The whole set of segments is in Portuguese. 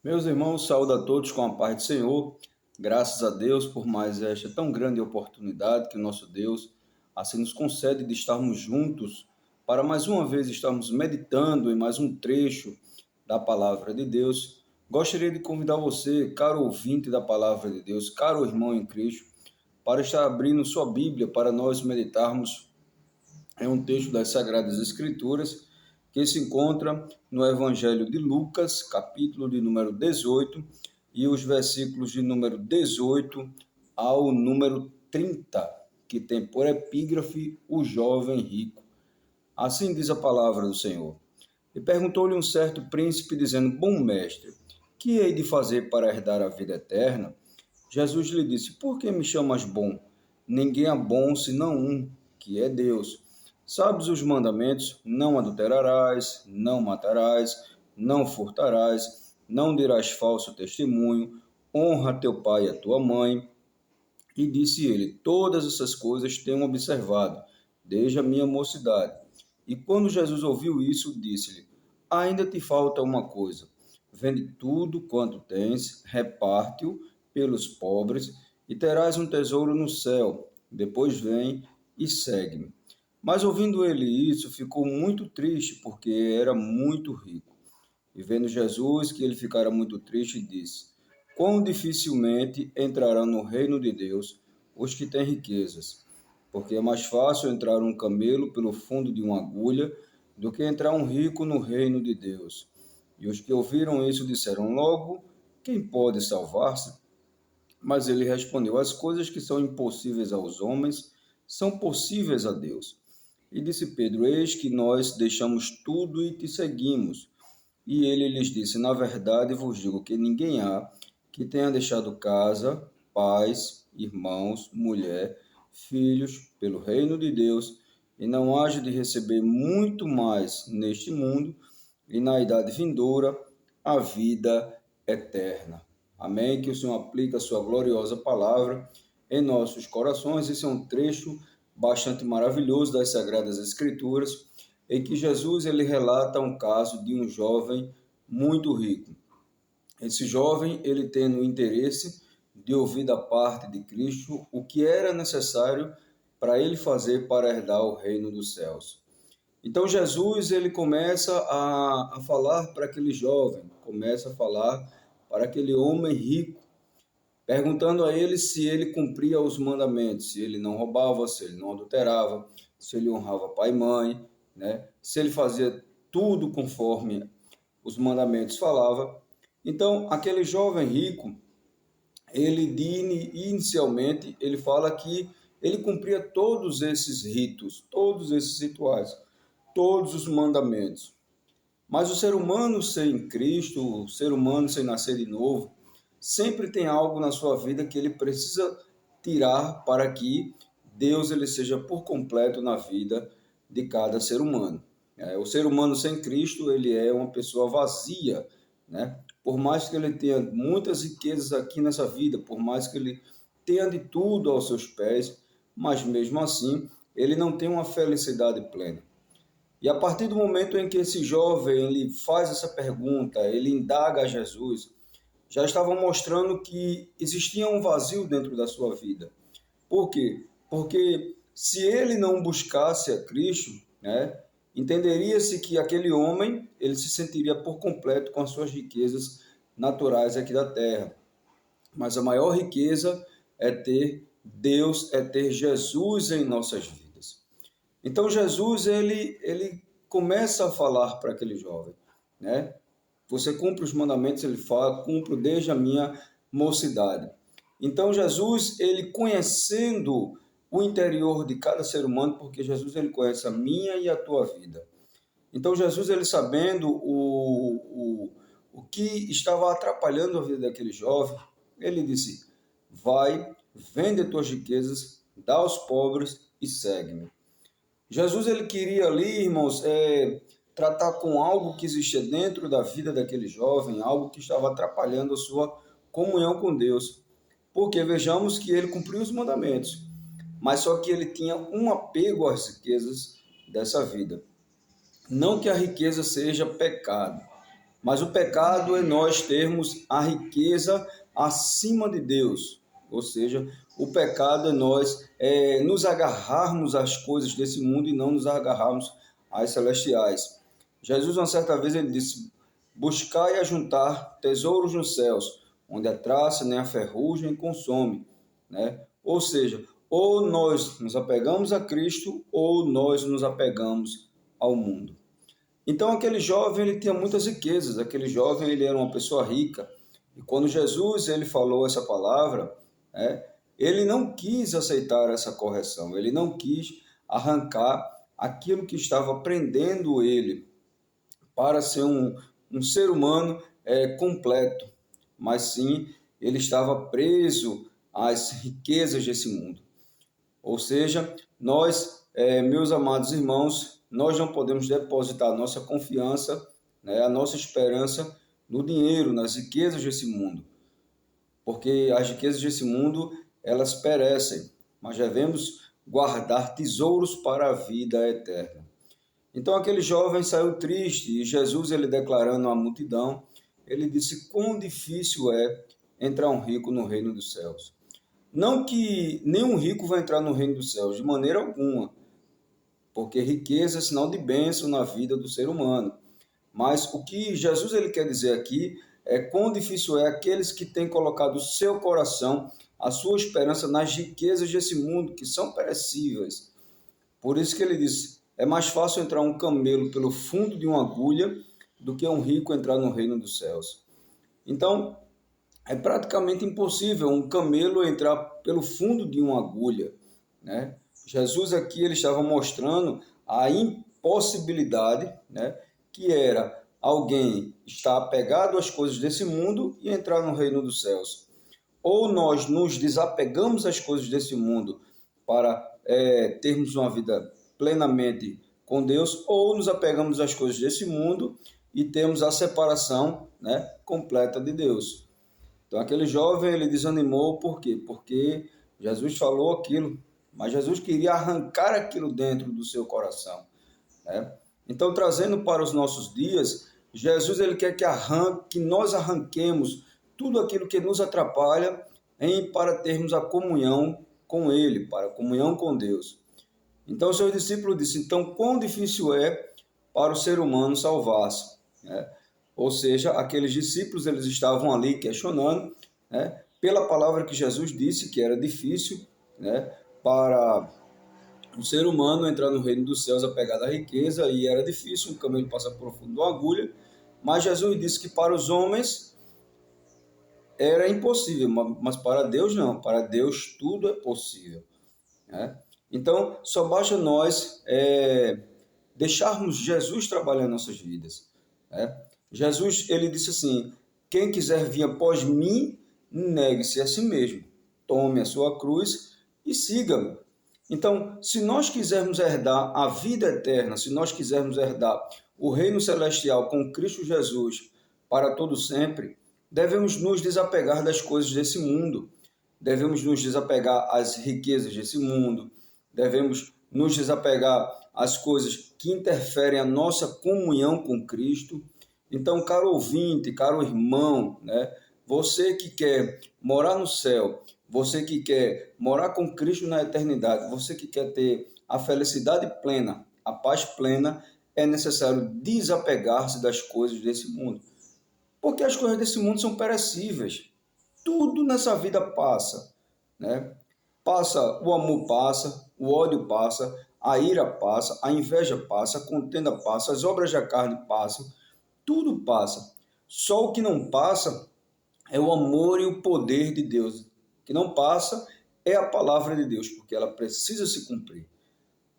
Meus irmãos, saúdo a todos com a paz do Senhor. Graças a Deus por mais esta tão grande oportunidade que o nosso Deus assim nos concede de estarmos juntos para mais uma vez estarmos meditando em mais um trecho da palavra de Deus. Gostaria de convidar você, caro ouvinte da palavra de Deus, caro irmão em Cristo, para estar abrindo sua Bíblia para nós meditarmos em um texto das Sagradas Escrituras que se encontra no Evangelho de Lucas, capítulo de número 18, e os versículos de número 18 ao número 30, que tem por epígrafe o jovem rico. Assim diz a palavra do Senhor. E perguntou-lhe um certo príncipe, dizendo: Bom mestre, que hei de fazer para herdar a vida eterna? Jesus lhe disse: Por que me chamas bom? Ninguém é bom senão um, que é Deus. Sabes os mandamentos? Não adulterarás, não matarás, não furtarás, não dirás falso testemunho, honra teu pai e a tua mãe. E disse ele: Todas essas coisas tenho observado, desde a minha mocidade. E quando Jesus ouviu isso, disse-lhe: Ainda te falta uma coisa. Vende tudo quanto tens, reparte-o pelos pobres, e terás um tesouro no céu. Depois vem e segue-me. Mas ouvindo ele isso, ficou muito triste, porque era muito rico. E vendo Jesus que ele ficara muito triste, disse: Quão dificilmente entrarão no reino de Deus os que têm riquezas, porque é mais fácil entrar um camelo pelo fundo de uma agulha do que entrar um rico no reino de Deus. E os que ouviram isso disseram logo: Quem pode salvar-se? Mas ele respondeu: As coisas que são impossíveis aos homens são possíveis a Deus. E disse Pedro: Eis que nós deixamos tudo e te seguimos. E ele lhes disse: Na verdade vos digo que ninguém há que tenha deixado casa, pais, irmãos, mulher, filhos, pelo reino de Deus, e não haja de receber muito mais neste mundo e na idade vindoura a vida eterna. Amém? Que o Senhor aplique a sua gloriosa palavra em nossos corações. Esse é um trecho bastante maravilhoso das Sagradas Escrituras, em que Jesus ele relata um caso de um jovem muito rico. Esse jovem ele tem o interesse de ouvir da parte de Cristo o que era necessário para ele fazer para herdar o reino dos céus. Então Jesus ele começa a falar para aquele jovem, começa a falar para aquele homem rico, perguntando a ele se ele cumpria os mandamentos, se ele não roubava, se ele não adulterava, se ele honrava pai e mãe, né? Se ele fazia tudo conforme os mandamentos falava. Então, aquele jovem rico, ele inicialmente, ele fala que ele cumpria todos esses ritos, todos esses rituais, todos os mandamentos. Mas o ser humano sem Cristo, o ser humano sem nascer de novo, sempre tem algo na sua vida que ele precisa tirar para que Deus ele seja por completo na vida de cada ser humano. O ser humano sem Cristo, ele é uma pessoa vazia, né? Por mais que ele tenha muitas riquezas aqui nessa vida, por mais que ele tenha de tudo aos seus pés, mas mesmo assim, ele não tem uma felicidade plena. E a partir do momento em que esse jovem ele faz essa pergunta, ele indaga a Jesus, já estava mostrando que existia um vazio dentro da sua vida. Por quê? Porque se ele não buscasse a Cristo, né, entenderia-se que aquele homem ele se sentiria por completo com as suas riquezas naturais aqui da terra. Mas a maior riqueza é ter Deus, é ter Jesus em nossas vidas. Então Jesus ele começa a falar para aquele jovem, né? Você cumpre os mandamentos, ele fala, cumpro desde a minha mocidade. Então Jesus, ele conhecendo o interior de cada ser humano, porque Jesus ele conhece a minha e a tua vida. Então Jesus, ele sabendo o que estava atrapalhando a vida daquele jovem, ele disse: Vai, vende tuas riquezas, dá aos pobres e segue-me. Jesus ele queria ali, irmãos, tratar com algo que existia dentro da vida daquele jovem, algo que estava atrapalhando a sua comunhão com Deus. Porque vejamos que ele cumpriu os mandamentos, mas só que ele tinha um apego às riquezas dessa vida. Não que a riqueza seja pecado, Mas o pecado é nós termos a riqueza acima de Deus. Ou seja, o pecado é nós nos agarrarmos às coisas desse mundo e não nos agarrarmos às celestiais. Jesus, uma certa vez, ele disse: buscai e ajuntar tesouros nos céus, onde a traça nem a ferrugem consome, né? Ou seja, ou nós nos apegamos a Cristo ou nós nos apegamos ao mundo. Então aquele jovem ele tinha muitas riquezas, aquele jovem ele era uma pessoa rica. E quando Jesus ele falou essa palavra, ele não quis aceitar essa correção, ele não quis arrancar aquilo que estava prendendo ele para ser um ser humano completo, mas sim ele estava preso às riquezas desse mundo. Ou seja, nós, meus amados irmãos, nós não podemos depositar a nossa confiança, a nossa esperança no dinheiro, nas riquezas desse mundo, porque as riquezas desse mundo, elas perecem, mas devemos guardar tesouros para a vida eterna. Então aquele jovem saiu triste e Jesus, ele declarando à multidão, ele disse: quão difícil é entrar um rico no reino dos céus. Não que nenhum rico vai entrar no reino dos céus, de maneira alguma, porque riqueza é sinal de bênção na vida do ser humano. Mas o que Jesus ele quer dizer aqui é quão difícil é aqueles que têm colocado o seu coração, a sua esperança nas riquezas desse mundo, que são perecíveis. Por isso que ele diz: é mais fácil entrar um camelo pelo fundo de uma agulha do que um rico entrar no reino dos céus. Então, é praticamente impossível um camelo entrar pelo fundo de uma agulha, né? Jesus aqui ele estava mostrando a impossibilidade, né, que era alguém estar apegado às coisas desse mundo e entrar no reino dos céus. Ou nós nos desapegamos às coisas desse mundo para termos uma vida plenamente com Deus, ou nos apegamos às coisas desse mundo e temos a separação, né, completa de Deus. Então aquele jovem ele desanimou, por quê? Porque Jesus falou aquilo, mas Jesus queria arrancar aquilo dentro do seu coração, né? Então, trazendo para os nossos dias, Jesus ele quer que nós arranquemos tudo aquilo que nos atrapalha para termos a comunhão com Ele, para a comunhão com Deus. Então, o seu discípulo disse: então, quão difícil é para o ser humano salvar-se, né? Ou seja, aqueles discípulos eles estavam ali questionando, né, pela palavra que Jesus disse que era difícil, né, para o ser humano entrar no reino dos céus apegado à riqueza, e era difícil, um camelo passar por fundo de uma agulha, mas Jesus disse que para os homens era impossível, mas para Deus não, para Deus tudo é possível, né? Então, só basta nós deixarmos Jesus trabalhar em nossas vidas, né? Jesus, ele disse assim: quem quiser vir após mim, negue-se a si mesmo, tome a sua cruz e siga-me. Então, se nós quisermos herdar a vida eterna, se nós quisermos herdar o reino celestial com Cristo Jesus para todo sempre, devemos nos desapegar das coisas desse mundo, devemos nos desapegar às riquezas desse mundo, devemos nos desapegar às coisas que interferem a nossa comunhão com Cristo. Então, caro ouvinte, caro irmão, né, você que quer morar no céu, você que quer morar com Cristo na eternidade, você que quer ter a felicidade plena, a paz plena, é necessário desapegar-se das coisas desse mundo. Porque as coisas desse mundo são perecíveis. Tudo nessa vida passa, né? Passa, o amor passa, o ódio passa, a ira passa, a inveja passa, a contenda passa, as obras da carne passam, tudo passa. Só o que não passa é o amor e o poder de Deus. O que não passa é a palavra de Deus, porque ela precisa se cumprir.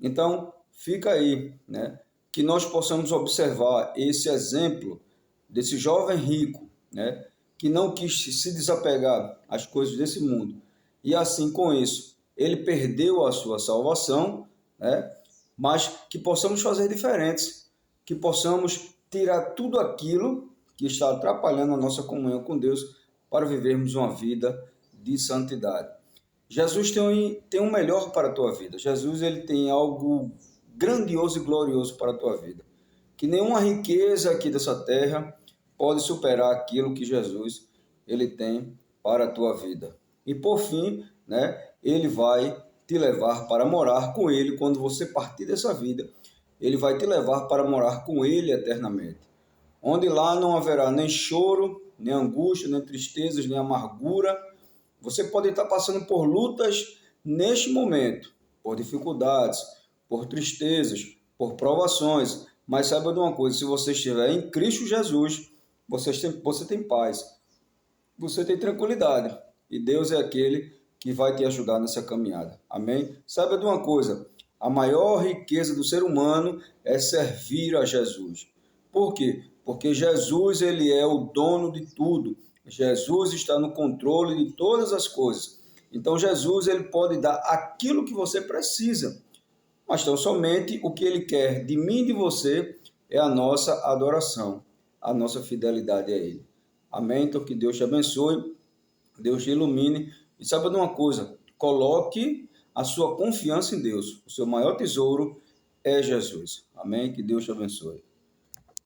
Então, fica aí, né, que nós possamos observar esse exemplo desse jovem rico, né, que não quis se desapegar às coisas desse mundo. E assim, com isso, ele perdeu a sua salvação, né, mas que possamos fazer diferentes, que possamos tirar tudo aquilo que está atrapalhando a nossa comunhão com Deus para vivermos uma vida de santidade. Jesus tem um melhor para a tua vida. Jesus ele tem algo grandioso e glorioso para a tua vida, que nenhuma riqueza aqui dessa terra pode superar aquilo que Jesus ele tem para a tua vida. E por fim, né, ele vai te levar para morar com ele quando você partir dessa vida. Ele vai te levar para morar com ele eternamente, onde lá não haverá nem choro, nem angústia, nem tristezas, nem amargura. Você pode estar passando por lutas neste momento, por dificuldades, por tristezas, por provações, mas saiba de uma coisa: se você estiver em Cristo Jesus, você tem paz, você tem tranquilidade, e Deus é aquele que vai te ajudar nessa caminhada. Amém? Saiba de uma coisa: a maior riqueza do ser humano é servir a Jesus. Por quê? Porque Jesus ele é o dono de tudo. Jesus está no controle de todas as coisas. Então Jesus ele pode dar aquilo que você precisa. Mas tão somente o que ele quer de mim e de você é a nossa adoração, a nossa fidelidade a ele. Amém? Então que Deus te abençoe, Deus te ilumine. E saiba de uma coisa: coloque a sua confiança em Deus. O seu maior tesouro é Jesus. Amém? Que Deus te abençoe.